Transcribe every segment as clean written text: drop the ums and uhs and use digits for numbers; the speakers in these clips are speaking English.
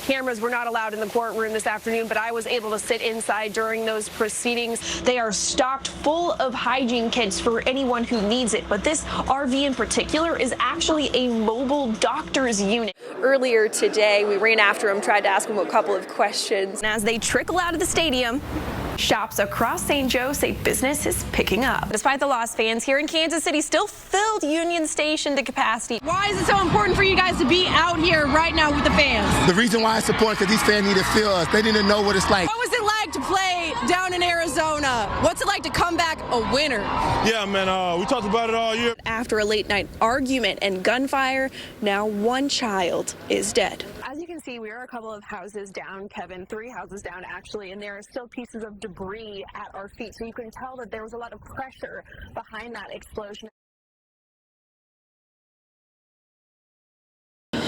Cameras were not allowed in the courtroom this afternoon, but I was able to sit inside during those proceedings. They are stocked full of hygiene kits for anyone who needs it, but this RV in particular is actually a mobile doctor's unit. Earlier today, we ran after him, tried to ask him a couple of questions. And as they trickle out of the stadium, shops across St. Joe say business is picking up. Despite the loss, fans here in Kansas City still filled Union Station to capacity. Why is it so important for you guys to be out here right now with the fans? The reason why it's important is because these fans need to feel us. They need to know what it's like. What was it like to play down in Arizona? What's it like to come back a winner? Yeah, man, we talked about it all year. After a late night argument and gunfire, now one child is dead. As you can see, we are a couple of houses down, Kevin, 3 houses down actually, and there are still pieces of debris at our feet. So you can tell that there was a lot of pressure behind that explosion.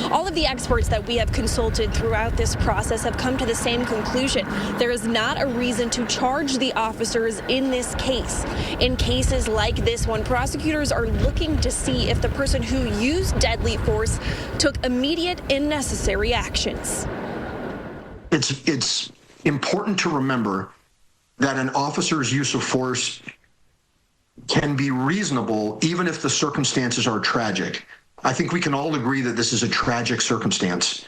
All of the experts that we have consulted throughout this process have come to the same conclusion. There is not a reason to charge the officers in this case. In cases like this one, prosecutors are looking to see if the person who used deadly force took immediate and necessary actions. It's important to remember that an officer's use of force can be reasonable even if the circumstances are tragic. I think we can all agree that this is a tragic circumstance,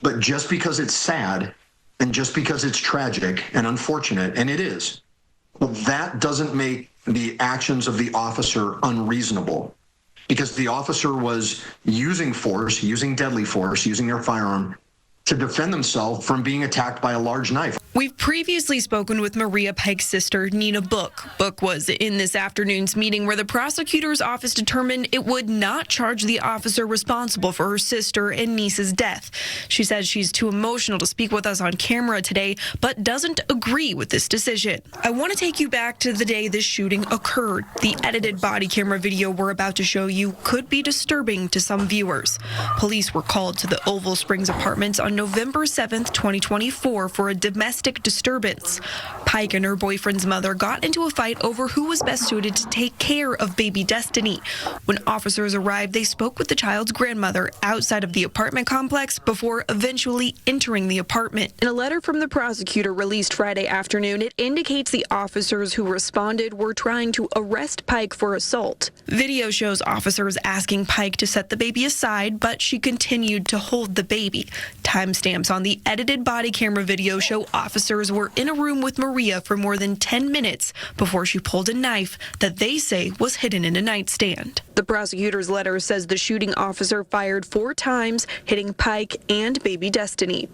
but just because it's sad and just because it's tragic and unfortunate, and it is, well, that doesn't make the actions of the officer unreasonable, because the officer was using force, using deadly force, using their firearm to defend themselves from being attacked by a large knife. We've previously spoken with Maria Pike's sister, Nina Book. Book was in this afternoon's meeting where the prosecutor's office determined it would not charge the officer responsible for her sister and niece's death. She says she's too emotional to speak with us on camera today, but doesn't agree with this decision. I want to take you back to the day this shooting occurred. The edited body camera video we're about to show you could be disturbing to some viewers. Police were called to the Oval Springs apartments on November 7th, 2024 for a domestic disturbance. Pike and her boyfriend's mother got into a fight over who was best suited to take care of baby Destiny. When officers arrived, they spoke with the child's grandmother outside of the apartment complex before eventually entering the apartment. In a letter from the prosecutor released Friday afternoon, it indicates the officers who responded were trying to arrest Pike for assault. Video shows officers asking Pike to set the baby aside, but she continued to hold the baby. Timestamps on the edited body camera video show officers were in a room with Maria for more than 10 minutes before she pulled a knife that they say was hidden in a nightstand. The prosecutor's letter says the shooting officer fired 4 times, hitting Pike and baby Destiny.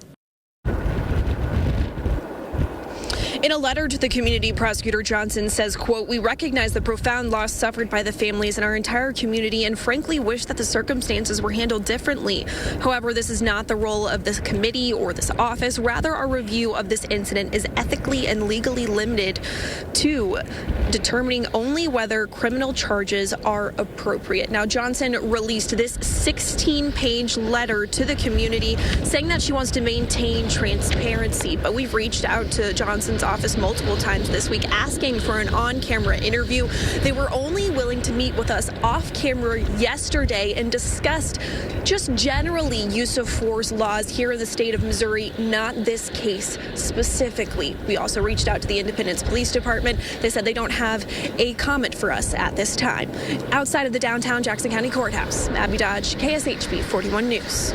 In a letter to the community, Prosecutor Johnson says, quote, "We recognize the profound loss suffered by the families and our entire community and frankly wish that the circumstances were handled differently. However, this is not the role of this committee or this office. Rather, our review of this incident is ethically and legally limited to determining only whether criminal charges are appropriate." Now, Johnson released this 16-page letter to the community saying that she wants to maintain transparency, but we've reached out to Johnson's office multiple times this week asking for an on-camera interview. They were only willing to meet with us off-camera yesterday and discussed just generally use of force laws here in the state of Missouri, not this case specifically. We also reached out to the Independence Police Department. They said they don't have a comment for us at this time. Outside of the downtown Jackson County Courthouse, Abby Dodge, KSHB 41 News.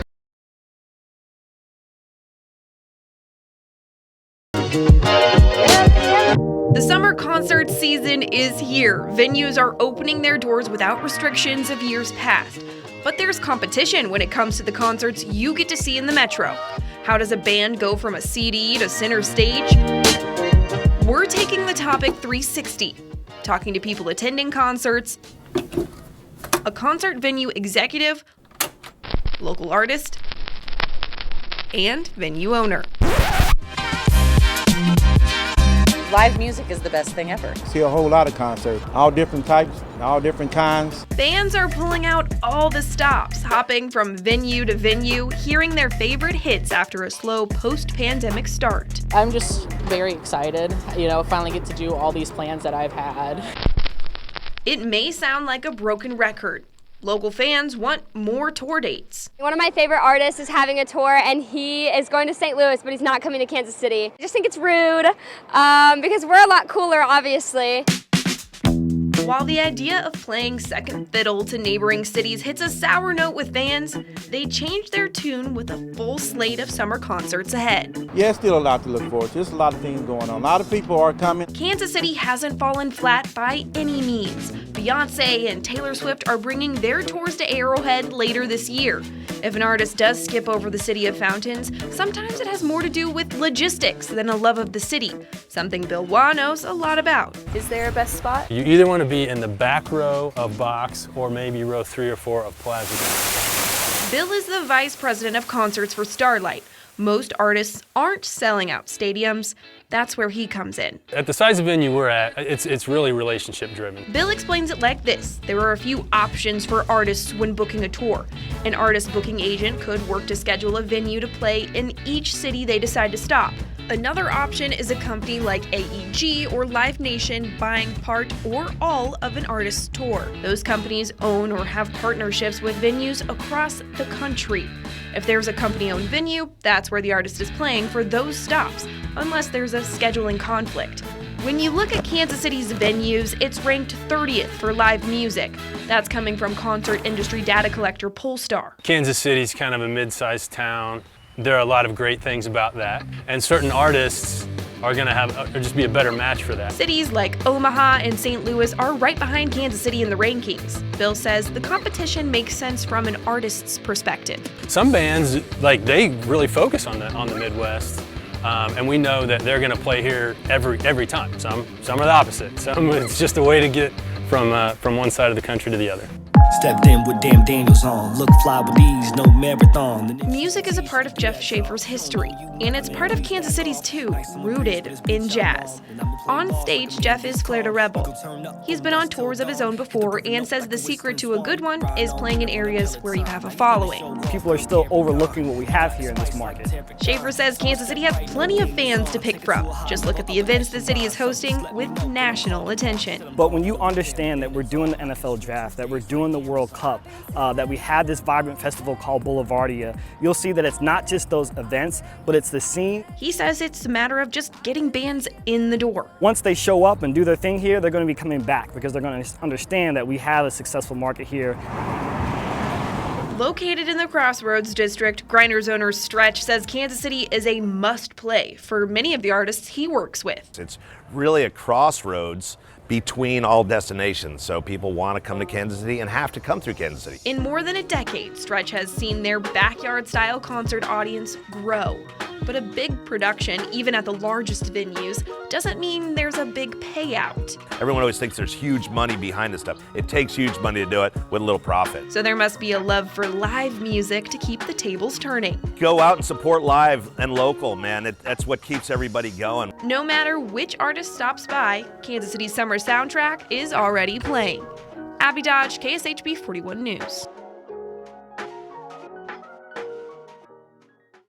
The summer concert season is here. Venues are opening their doors without restrictions of years past. But there's competition when it comes to the concerts you get to see in the Metro. How does a band go from a CD to center stage? We're taking the topic 360, talking to people attending concerts, a concert venue executive, local artist, and venue owner. Live music is the best thing ever. See a whole lot of concerts, all different types, all different kinds. Fans are pulling out all the stops, hopping from venue to venue, hearing their favorite hits after a slow post-pandemic start. I'm just very excited, finally get to do all these plans that I've had. It may sound like a broken record, Local fans want more tour dates. One of my favorite artists is having a tour, and he is going to St. Louis, but he's not coming to Kansas City. I just think it's rude because we're a lot cooler, obviously. While the idea of playing second fiddle to neighboring cities hits a sour note with fans, they changed their tune with a full slate of summer concerts ahead. Yeah, still a lot to look forward to. There's a lot of things going on. A lot of people are coming. Kansas City hasn't fallen flat by any means. Beyonce and Taylor Swift are bringing their tours to Arrowhead later this year. If an artist does skip over the city of fountains, sometimes it has more to do with logistics than a love of the city, something Bill Wah knows a lot about. Is there a best spot? You either want to be in the back row of Box or maybe row 3 or 4 of Plaza. Bill is the vice president of concerts for Starlight. Most artists aren't selling out stadiums. That's where he comes in. At the size of venue we're at, it's really relationship driven. Bill explains it like this. There are a few options for artists when booking a tour. An artist booking agent could work to schedule a venue to play in each city they decide to stop. Another option is a company like AEG or Live Nation buying part or all of an artist's tour. Those companies own or have partnerships with venues across the country. If there's a company-owned venue, that's where the artist is playing for those stops, unless there's a scheduling conflict. When you look at Kansas City's venues, it's ranked 30th for live music. That's coming from concert industry data collector Polestar. Kansas City's kind of a mid-sized town. There are a lot of great things about that, and certain artists are going to just be a better match for that. Cities like Omaha and St. Louis are right behind Kansas City in the rankings. Bill says the competition makes sense from an artist's perspective. Some bands, they really focus on the Midwest, and we know that they're going to play here every time. Some are the opposite. Some it's just a way to get from one side of the country to the other. Stepped in with damn Daniels on. Look fly with these, no marathon. Music is a part of Jeff Schaefer's history, and it's part of Kansas City's too, rooted in jazz. On stage, Jeff is flared a rebel. He's been on tours of his own before and says the secret to a good one is playing in areas where you have a following. People are still overlooking what we have here in this market. Schaefer says Kansas City has plenty of fans to pick from. Just look at the events the city is hosting with national attention. But when you understand that we're doing the NFL draft, that we're doing the World Cup, that we have this vibrant festival called Boulevardia, you'll see that it's not just those events, but it's the scene. He says it's a matter of just getting bands in the door. Once they show up and do their thing here, they're going to be coming back because they're going to understand that we have a successful market here. Located in the Crossroads District, Grinders owner Stretch says Kansas City is a must-play for many of the artists he works with. It's really a crossroads between all destinations, so people want to come to Kansas City and have to come through Kansas City. In more than a decade, Stretch has seen their backyard-style concert audience grow. But a big production, even at the largest venues, doesn't mean there's a big payout. Everyone always thinks there's huge money behind this stuff. It takes huge money to do it with a little profit. So there must be a love for live music to keep the tables turning. Go out and support live and local, man. That's what keeps everybody going. No matter which artist stops by, Kansas City's summer soundtrack is already playing. Abby Dodge, KSHB 41 News.